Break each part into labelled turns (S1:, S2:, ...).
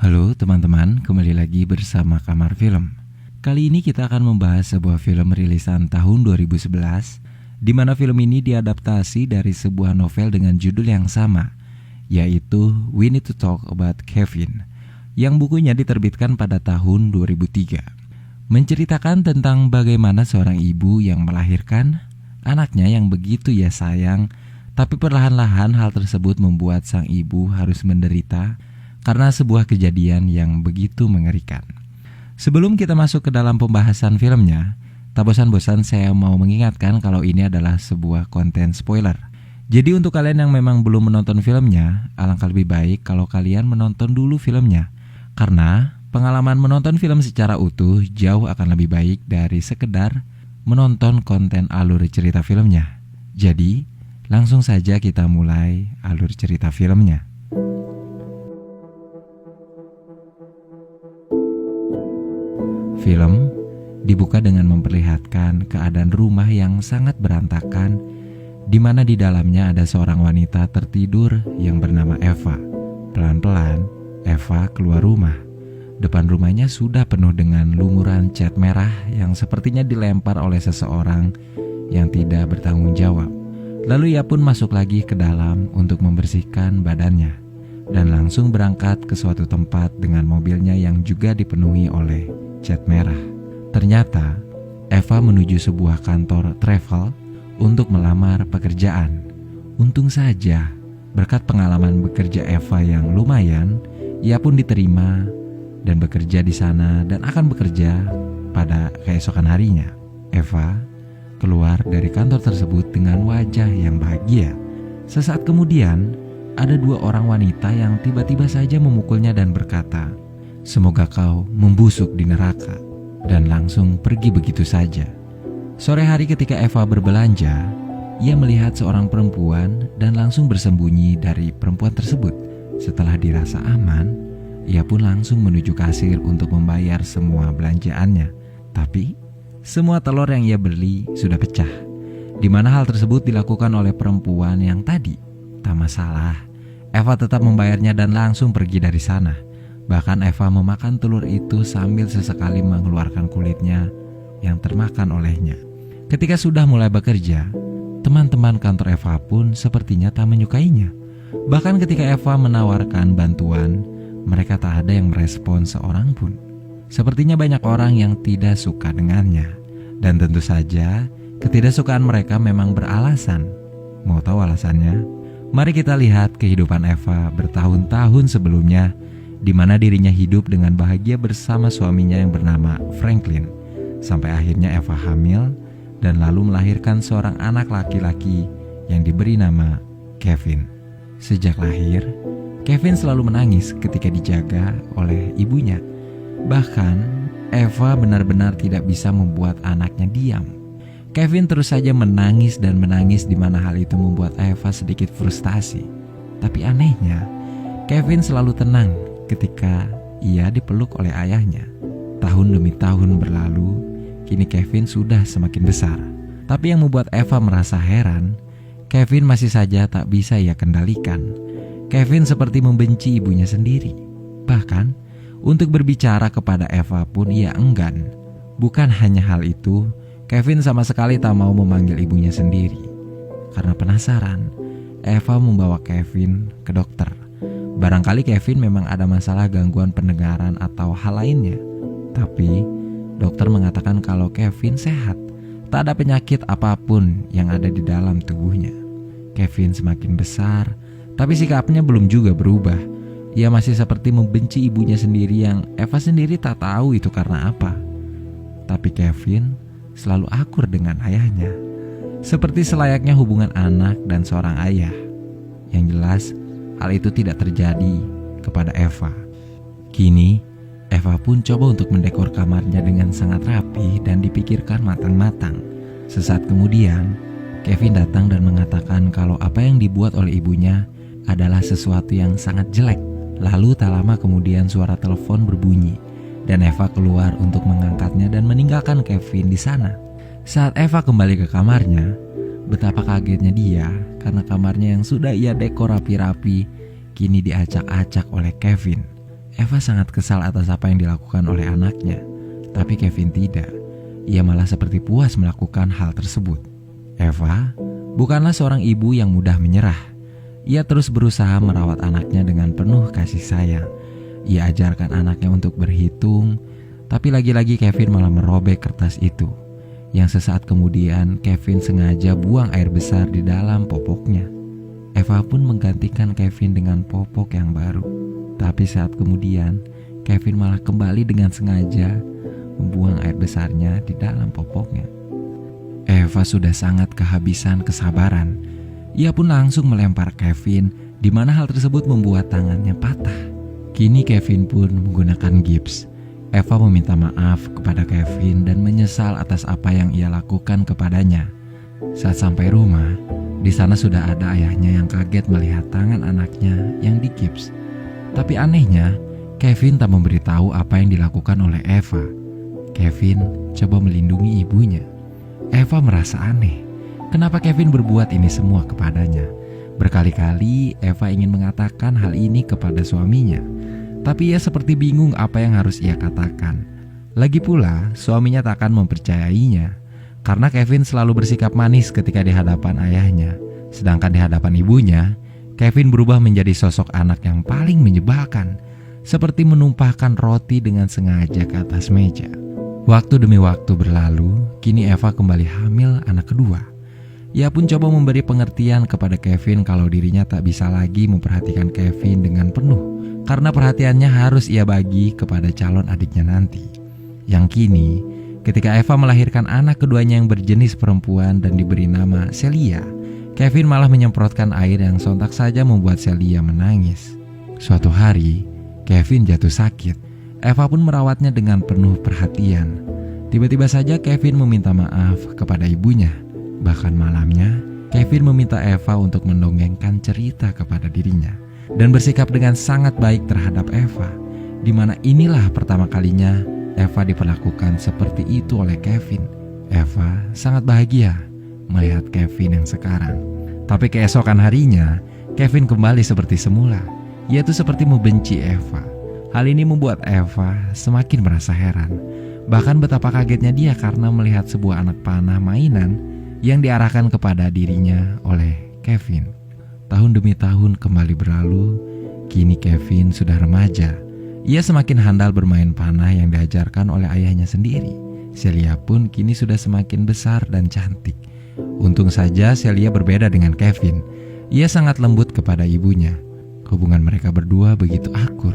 S1: Halo teman-teman, kembali lagi bersama Kamar Film. Kali ini kita akan membahas sebuah film rilisan tahun 2011, di mana film ini diadaptasi dari sebuah novel dengan judul yang sama, yaitu We Need to Talk About Kevin, yang bukunya diterbitkan pada tahun 2003. Menceritakan tentang bagaimana seorang ibu yang melahirkan anaknya yang begitu ia sayang, tapi perlahan-lahan hal tersebut membuat sang ibu harus menderita karena sebuah kejadian yang begitu mengerikan. Sebelum kita masuk ke dalam pembahasan filmnya, tak bosan-bosan saya mau mengingatkan kalau ini adalah sebuah konten spoiler. Jadi untuk kalian yang memang belum menonton filmnya, alangkah lebih baik kalau kalian menonton dulu filmnya. Karena pengalaman menonton film secara utuh jauh akan lebih baik dari sekedar menonton konten alur cerita filmnya. Jadi, langsung saja kita mulai alur cerita filmnya. Film dibuka dengan memperlihatkan keadaan rumah yang sangat berantakan, di mana di dalamnya ada seorang wanita tertidur yang bernama Eva. Pelan-pelan, Eva keluar rumah. Depan rumahnya sudah penuh dengan lumuran cat merah yang sepertinya dilempar oleh seseorang yang tidak bertanggung jawab. Lalu ia pun masuk lagi ke dalam untuk membersihkan badannya, dan langsung berangkat ke suatu tempat dengan mobilnya yang juga dipenuhi oleh cat merah. Ternyata Eva menuju sebuah kantor travel untuk melamar pekerjaan. Untung saja berkat pengalaman bekerja Eva yang lumayan, ia pun diterima dan bekerja di sana dan akan bekerja pada keesokan harinya. Eva keluar dari kantor tersebut dengan wajah yang bahagia. Sesaat kemudian ada dua orang wanita yang tiba-tiba saja memukulnya dan berkata, "Semoga kau membusuk di neraka," dan langsung pergi begitu saja. Sore hari ketika Eva berbelanja, ia melihat seorang perempuan dan langsung bersembunyi dari perempuan tersebut. Setelah dirasa aman, ia pun langsung menuju kasir untuk membayar semua belanjaannya. Tapi semua telur yang ia beli sudah pecah, di mana hal tersebut dilakukan oleh perempuan yang tadi. Tak masalah, Eva tetap membayarnya dan langsung pergi dari sana. Bahkan Eva memakan telur itu sambil sesekali mengeluarkan kulitnya yang termakan olehnya. Ketika sudah mulai bekerja, teman-teman kantor Eva pun sepertinya tak menyukainya. Bahkan ketika Eva menawarkan bantuan, mereka tak ada yang merespon seorang pun. Sepertinya banyak orang yang tidak suka dengannya. Dan tentu saja ketidaksukaan mereka memang beralasan. Mau tahu alasannya? Mari kita lihat kehidupan Eva bertahun-tahun sebelumnya, di mana dirinya hidup dengan bahagia bersama suaminya yang bernama Franklin. Sampai akhirnya Eva hamil dan lalu melahirkan seorang anak laki-laki yang diberi nama Kevin. Sejak lahir, Kevin selalu menangis ketika dijaga oleh ibunya. Bahkan Eva benar-benar tidak bisa membuat anaknya diam. Kevin terus saja menangis dan menangis, di mana hal itu membuat Eva sedikit frustasi. Tapi anehnya, Kevin selalu tenang ketika ia dipeluk oleh ayahnya. Tahun demi tahun berlalu, kini Kevin sudah semakin besar. Tapi yang membuat Eva merasa heran, Kevin masih saja tak bisa ia kendalikan. Kevin seperti membenci ibunya sendiri. Bahkan untuk berbicara kepada Eva pun ia enggan. Bukan hanya hal itu, Kevin sama sekali tak mau memanggil ibunya sendiri. Karena penasaran, Eva membawa Kevin ke dokter. Barangkali Kevin memang ada masalah gangguan pendengaran atau hal lainnya. Tapi dokter mengatakan kalau Kevin sehat, tak ada penyakit apapun yang ada di dalam tubuhnya. Kevin semakin besar, tapi sikapnya belum juga berubah. Ia masih seperti membenci ibunya sendiri yang Eva sendiri tak tahu itu karena apa. Tapi Kevin selalu akur dengan ayahnya, seperti selayaknya hubungan anak dan seorang ayah. Yang jelas, hal itu tidak terjadi kepada Eva. Kini, Eva pun coba untuk mendekor kamarnya dengan sangat rapi dan dipikirkan matang-matang. Sesaat kemudian, Kevin datang dan mengatakan kalau apa yang dibuat oleh ibunya adalah sesuatu yang sangat jelek. Lalu tak lama kemudian suara telepon berbunyi dan Eva keluar untuk mengangkatnya dan meninggalkan Kevin di sana. Saat Eva kembali ke kamarnya, betapa kagetnya dia karena kamarnya yang sudah ia dekor rapi-rapi kini diacak-acak oleh Kevin. Eva sangat kesal atas apa yang dilakukan oleh anaknya. Tapi Kevin tidak. Ia malah seperti puas melakukan hal tersebut. Eva bukanlah seorang ibu yang mudah menyerah. Ia terus berusaha merawat anaknya dengan penuh kasih sayang. Ia ajarkan anaknya untuk berhitung, tapi lagi-lagi Kevin malah merobek kertas itu. Yang sesaat kemudian Kevin sengaja buang air besar di dalam popoknya. Eva pun menggantikan Kevin dengan popok yang baru. Tapi saat kemudian Kevin malah kembali dengan sengaja membuang air besarnya di dalam popoknya. Eva sudah sangat kehabisan kesabaran. Ia pun langsung melempar Kevin, di mana hal tersebut membuat tangannya patah. Kini Kevin pun menggunakan gips. Eva meminta maaf kepada Kevin dan menyesal atas apa yang ia lakukan kepadanya. Saat sampai rumah, di sana sudah ada ayahnya yang kaget melihat tangan anaknya yang digips. Tapi anehnya, Kevin tak memberitahu apa yang dilakukan oleh Eva. Kevin coba melindungi ibunya. Eva merasa aneh. Kenapa Kevin berbuat ini semua kepadanya? Berkali-kali Eva ingin mengatakan hal ini kepada suaminya, tapi ia seperti bingung apa yang harus ia katakan. Lagi pula, suaminya tak akan mempercayainya, karena Kevin selalu bersikap manis ketika di hadapan ayahnya. Sedangkan di hadapan ibunya, Kevin berubah menjadi sosok anak yang paling menyebalkan, seperti menumpahkan roti dengan sengaja ke atas meja. Waktu demi waktu berlalu, kini Eva kembali hamil anak kedua. Ia pun coba memberi pengertian kepada Kevin kalau dirinya tak bisa lagi memperhatikan Kevin dengan penuh, karena perhatiannya harus ia bagi kepada calon adiknya nanti. Yang kini, ketika Eva melahirkan anak keduanya yang berjenis perempuan dan diberi nama Celia, Kevin malah menyemprotkan air yang sontak saja membuat Celia menangis. Suatu hari, Kevin jatuh sakit. Eva pun merawatnya dengan penuh perhatian. Tiba-tiba saja Kevin meminta maaf kepada ibunya. Bahkan malamnya, Kevin meminta Eva untuk mendongengkan cerita kepada dirinya dan bersikap dengan sangat baik terhadap Eva, di mana inilah pertama kalinya Eva diperlakukan seperti itu oleh Kevin. Eva sangat bahagia melihat Kevin yang sekarang. Tapi keesokan harinya, Kevin kembali seperti semula. Ia tuh seperti membenci Eva. Hal ini membuat Eva semakin merasa heran. Bahkan betapa kagetnya dia karena melihat sebuah anak panah mainan yang diarahkan kepada dirinya oleh Kevin. Tahun demi tahun kembali berlalu. Kini Kevin sudah remaja. Ia semakin handal bermain panah yang diajarkan oleh ayahnya sendiri. Celia pun kini sudah semakin besar dan cantik. Untung saja Celia berbeda dengan Kevin. Ia sangat lembut kepada ibunya. Hubungan mereka berdua begitu akur.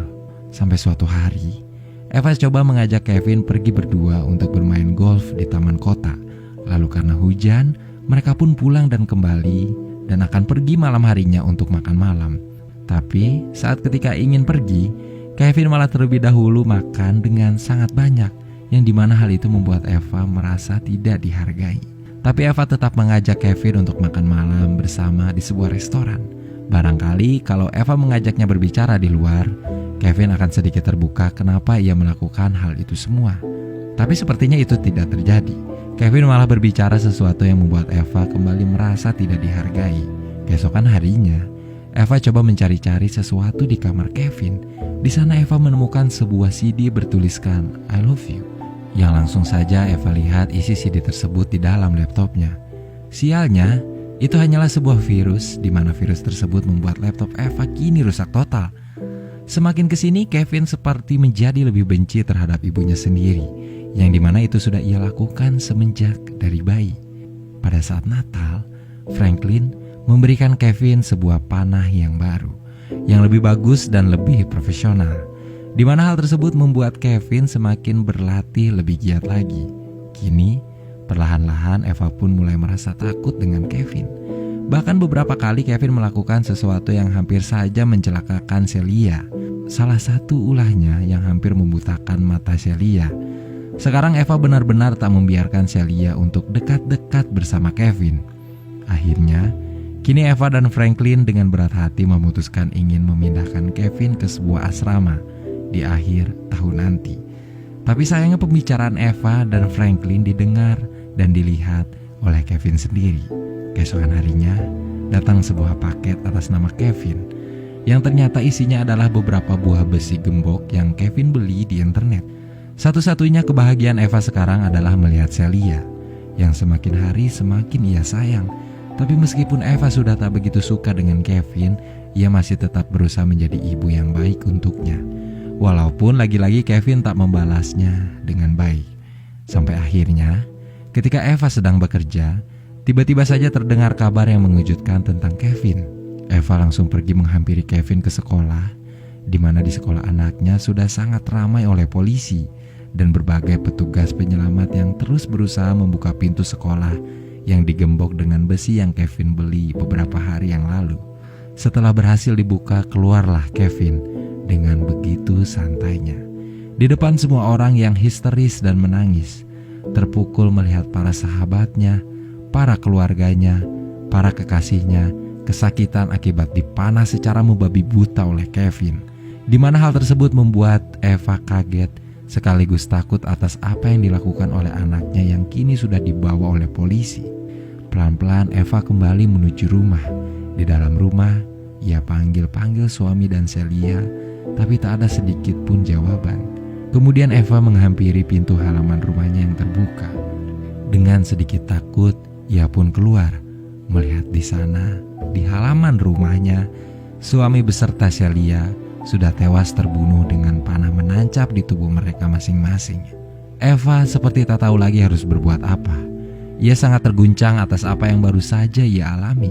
S1: Sampai suatu hari, Eva coba mengajak Kevin pergi berdua untuk bermain golf di taman kota. Lalu karena hujan, mereka pun pulang dan kembali dan akan pergi malam harinya untuk makan malam. Tapi saat ketika ingin pergi, Kevin malah terlebih dahulu makan dengan sangat banyak, yang dimana hal itu membuat Eva merasa tidak dihargai. Tapi Eva tetap mengajak Kevin untuk makan malam bersama di sebuah restoran. Barangkali kalau Eva mengajaknya berbicara di luar, Kevin akan sedikit terbuka kenapa ia melakukan hal itu semua. Tapi sepertinya itu tidak terjadi. Kevin malah berbicara sesuatu yang membuat Eva kembali merasa tidak dihargai. Keesokan harinya, Eva coba mencari-cari sesuatu di kamar Kevin. Di sana Eva menemukan sebuah CD bertuliskan I love you. Yang langsung saja Eva lihat isi CD tersebut di dalam laptopnya. Sialnya, itu hanyalah sebuah virus, di mana virus tersebut membuat laptop Eva kini rusak total. Semakin kesini, Kevin seperti menjadi lebih benci terhadap ibunya sendiri, yang dimana itu sudah ia lakukan semenjak dari bayi. Pada saat Natal, Franklin memberikan Kevin sebuah panah yang baru, yang lebih bagus dan lebih profesional, di mana hal tersebut membuat Kevin semakin berlatih lebih giat lagi. Kini, perlahan-lahan Eva pun mulai merasa takut dengan Kevin. Bahkan beberapa kali Kevin melakukan sesuatu yang hampir saja mencelakakan Celia. Salah satu ulahnya yang hampir membutakan mata Celia. Sekarang Eva benar-benar tak membiarkan Celia untuk dekat-dekat bersama Kevin. Akhirnya, kini Eva dan Franklin dengan berat hati memutuskan ingin memindahkan Kevin ke sebuah asrama di akhir tahun nanti. Tapi sayangnya pembicaraan Eva dan Franklin didengar dan dilihat oleh Kevin sendiri. Keesokan harinya, datang sebuah paket atas nama Kevin. yang ternyata isinya adalah beberapa buah besi gembok yang Kevin beli di internet. Satu-satunya kebahagiaan Eva sekarang adalah melihat Celia, yang semakin hari semakin ia sayang. Tapi meskipun Eva sudah tak begitu suka dengan Kevin, ia masih tetap berusaha menjadi ibu yang baik untuknya. Walaupun lagi-lagi Kevin tak membalasnya dengan baik. Sampai akhirnya, ketika Eva sedang bekerja, tiba-tiba saja terdengar kabar yang mengejutkan tentang Kevin. Eva langsung pergi menghampiri Kevin ke sekolah, di mana di sekolah anaknya sudah sangat ramai oleh polisi dan berbagai petugas penyelamat yang terus berusaha membuka pintu sekolah yang digembok dengan besi yang Kevin beli beberapa hari yang lalu. Setelah berhasil dibuka, keluarlah Kevin dengan begitu santainya di depan semua orang yang histeris dan menangis, terpukul melihat para sahabatnya, para keluarganya, para kekasihnya kesakitan akibat dipanah secara membabi buta oleh Kevin. Di mana hal tersebut membuat Eva kaget sekaligus takut atas apa yang dilakukan oleh anaknya yang kini sudah dibawa oleh polisi. Pelan-pelan Eva kembali menuju rumah. Di dalam rumah, ia panggil-panggil suami dan Celia, tapi tak ada sedikit pun jawaban. Kemudian Eva menghampiri pintu halaman rumahnya yang terbuka. Dengan sedikit takut, ia pun keluar. Melihat di sana, di halaman rumahnya, suami beserta Celia sudah tewas terbunuh dengan panah menancap di tubuh mereka masing-masing. Eva seperti tak tahu lagi harus berbuat apa. Ia sangat terguncang atas apa yang baru saja ia alami.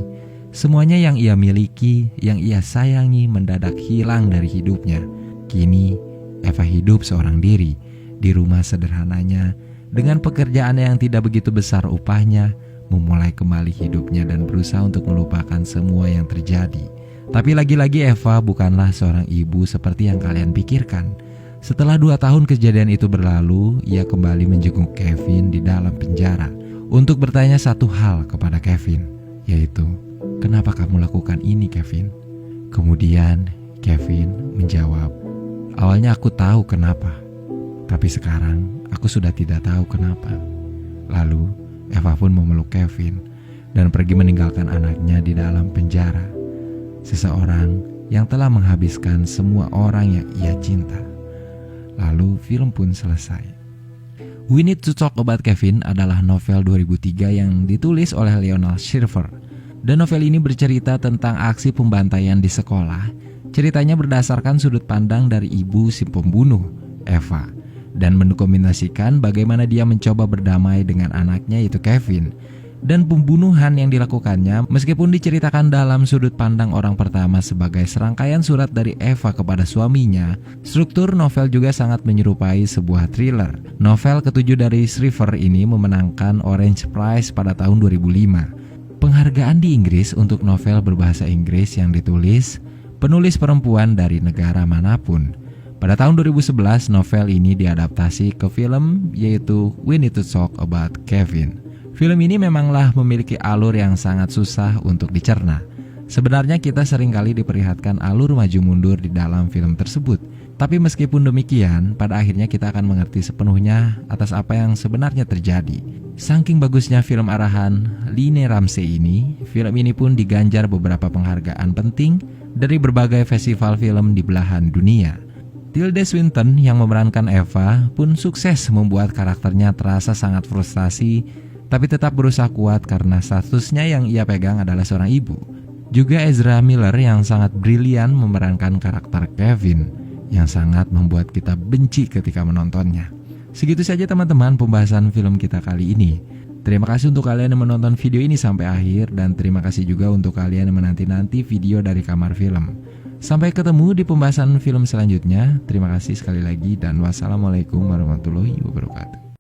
S1: Semuanya yang ia miliki, yang ia sayangi mendadak hilang dari hidupnya. Kini, Eva hidup seorang diri di rumah sederhananya dengan pekerjaan yang tidak begitu besar upahnya, memulai kembali hidupnya dan berusaha untuk melupakan semua yang terjadi. Tapi lagi-lagi Eva bukanlah seorang ibu seperti yang kalian pikirkan. Setelah 2 tahun kejadian itu berlalu, ia kembali menjenguk Kevin di dalam penjara untuk bertanya satu hal kepada Kevin, yaitu, "Kenapa kamu lakukan ini, Kevin?" Kemudian Kevin menjawab, "Awalnya aku tahu kenapa, tapi sekarang aku sudah tidak tahu kenapa." Lalu Eva pun memeluk Kevin dan pergi meninggalkan anaknya di dalam penjara. Seseorang yang telah menghabiskan semua orang yang ia cinta. Lalu film pun selesai. We Need to Talk About Kevin adalah novel 2003 yang ditulis oleh Leonard Shriver. Dan novel ini bercerita tentang aksi pembantaian di sekolah. Ceritanya berdasarkan sudut pandang dari ibu si pembunuh, Eva, dan mendokumentasikan bagaimana dia mencoba berdamai dengan anaknya yaitu Kevin. Dan pembunuhan yang dilakukannya meskipun diceritakan dalam sudut pandang orang pertama sebagai serangkaian surat dari Eva kepada suaminya, struktur novel juga sangat menyerupai sebuah thriller. Novel ketujuh dari Shriver ini memenangkan Orange Prize pada tahun 2005. Penghargaan di Inggris untuk novel berbahasa Inggris yang ditulis penulis perempuan dari negara manapun. Pada tahun 2011 novel ini diadaptasi ke film yaitu We Need to Talk About Kevin. Film ini memanglah memiliki alur yang sangat susah untuk dicerna. Sebenarnya kita seringkali diperlihatkan alur maju mundur di dalam film tersebut. Tapi meskipun demikian, pada akhirnya kita akan mengerti sepenuhnya atas apa yang sebenarnya terjadi. Saking bagusnya film arahan Line Ramsey ini, film ini pun diganjar beberapa penghargaan penting dari berbagai festival film di belahan dunia. Tilda Swinton yang memerankan Eva pun sukses membuat karakternya terasa sangat frustasi, tapi tetap berusaha kuat karena statusnya yang ia pegang adalah seorang ibu. Juga Ezra Miller yang sangat brilian memerankan karakter Kevin, yang sangat membuat kita benci ketika menontonnya. Segitu saja teman-teman pembahasan film kita kali ini. Terima kasih untuk kalian yang menonton video ini sampai akhir, dan terima kasih juga untuk kalian yang menanti-nanti video dari Kamar Film. Sampai ketemu di pembahasan film selanjutnya. Terima kasih sekali lagi dan wassalamualaikum warahmatullahi wabarakatuh.